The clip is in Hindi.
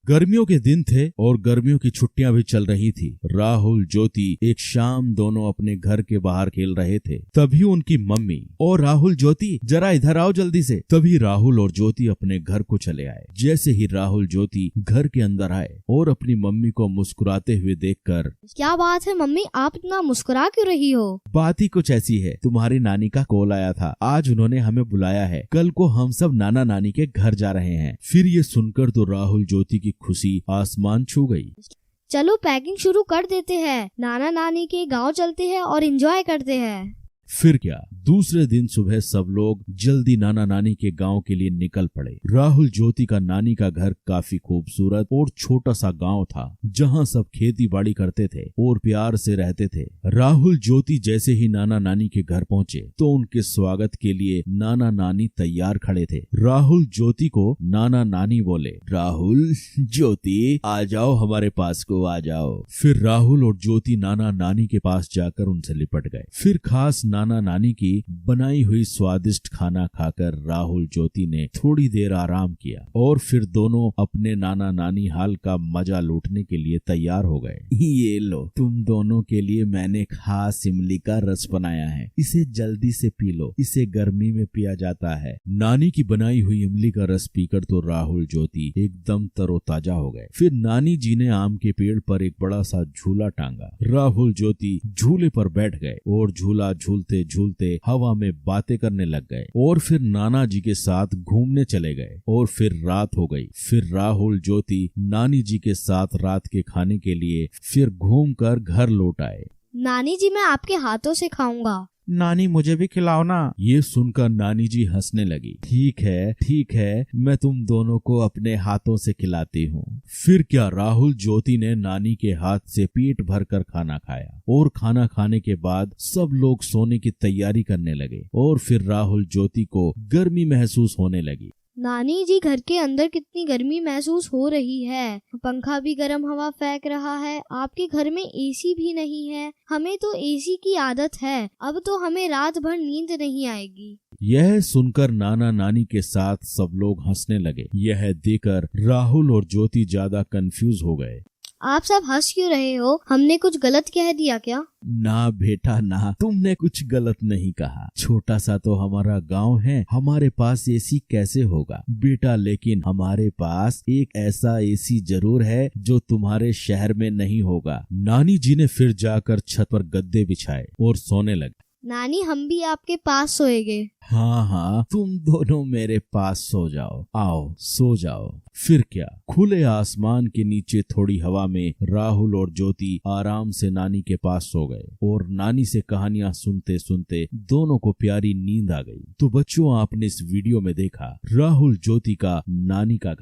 गर्मियों के दिन थे और गर्मियों की छुट्टियां भी चल रही थी। राहुल ज्योति एक शाम दोनों अपने घर के बाहर खेल रहे थे। तभी उनकी मम्मी और राहुल ज्योति जरा इधर आओ जल्दी से। तभी राहुल और ज्योति अपने घर को चले आए। जैसे ही राहुल ज्योति घर के अंदर आए और अपनी मम्मी को मुस्कुराते हुए देखकर, क्या बात है मम्मी, आप इतना मुस्कुरा क्यों रही हो? बात ही कुछ ऐसी है, तुम्हारी नानी का कॉल आया था, आज उन्होंने हमें बुलाया है, कल को हम सब नाना नानी के घर जा रहे हैं। फिर ये सुनकर तो राहुल ज्योति की खुशी आसमान छू गई। चलो पैकिंग शुरू कर देते हैं, नाना नानी के गांव चलते हैं और एंजॉय करते हैं। फिर क्या, दूसरे दिन सुबह सब लोग जल्दी नाना नानी के गांव के लिए निकल पड़े। राहुल ज्योति का नानी का घर काफी खूबसूरत और छोटा सा गांव था, जहां सब खेती बाड़ी करते थे और प्यार से रहते थे। राहुल ज्योति जैसे ही नाना नानी के घर पहुंचे तो उनके स्वागत के लिए नाना नानी तैयार खड़े थे। राहुल ज्योति को नाना नानी बोले, राहुल ज्योति आ जाओ, हमारे पास को आ जाओ। फिर राहुल और ज्योति नाना नानी के पास जाकर उनसे लिपट गए। फिर खास नाना नानी की बनाई हुई स्वादिष्ट खाना खाकर राहुल ज्योति ने थोड़ी देर आराम किया और फिर दोनों अपने नाना नानी हाल का मजा लूटने के लिए तैयार हो गए। ये लो, तुम दोनों के लिए मैंने खास इमली का रस बनाया है, इसे जल्दी से पी लो, इसे गर्मी में पिया जाता है। नानी की बनाई हुई इमली का रस पीकर तो राहुल ज्योति एकदम तरोताजा हो गए। फिर नानी जी ने आम के पेड़ पर एक बड़ा सा झूला टांगा। राहुल ज्योति झूले पर बैठ गए और झूला झूलते झूलते हवा में बातें करने लग गए और फिर नाना जी के साथ घूमने चले गए। और फिर रात हो गई। फिर राहुल ज्योति नानी जी के साथ रात के खाने के लिए फिर घूमकर घर लौट आए। नानी जी, मैं आपके हाथों से खाऊंगा। नानी मुझे भी खिलाओ ना। ये सुनकर नानी जी हंसने लगी। ठीक है, मैं तुम दोनों को अपने हाथों से खिलाती हूँ। फिर क्या, राहुल ज्योति ने नानी के हाथ से पेट भरकर खाना खाया और खाना खाने के बाद सब लोग सोने की तैयारी करने लगे। और फिर राहुल ज्योति को गर्मी महसूस होने लगी। नानी जी, घर के अंदर कितनी गर्मी महसूस हो रही है, पंखा भी गर्म हवा फेंक रहा है, आपके घर में एसी भी नहीं है। हमें तो एसी की आदत है, अब तो हमें रात भर नींद नहीं आएगी। यह सुनकर नाना नानी के साथ सब लोग हंसने लगे। यह देखकर राहुल और ज्योति ज्यादा कंफ्यूज हो गए। आप सब हंस क्यों रहे हो? हमने कुछ गलत कह दिया क्या? ना बेटा ना, तुमने कुछ गलत नहीं कहा। छोटा सा तो हमारा गांव है, हमारे पास एसी कैसे होगा बेटा, लेकिन हमारे पास एक ऐसा एसी जरूर है जो तुम्हारे शहर में नहीं होगा। नानी जी ने फिर जाकर छत पर गद्दे बिछाए और सोने लगे। नानी, हम भी आपके पास सोएंगे। हाँ, तुम दोनों मेरे पास सो जाओ, आओ सो जाओ। फिर क्या, खुले आसमान के नीचे थोड़ी हवा में राहुल और ज्योति आराम से नानी के पास सो गए और नानी से कहानियां सुनते सुनते दोनों को प्यारी नींद आ गई। तो बच्चों, आपने इस वीडियो में देखा राहुल ज्योति का नानी का घर।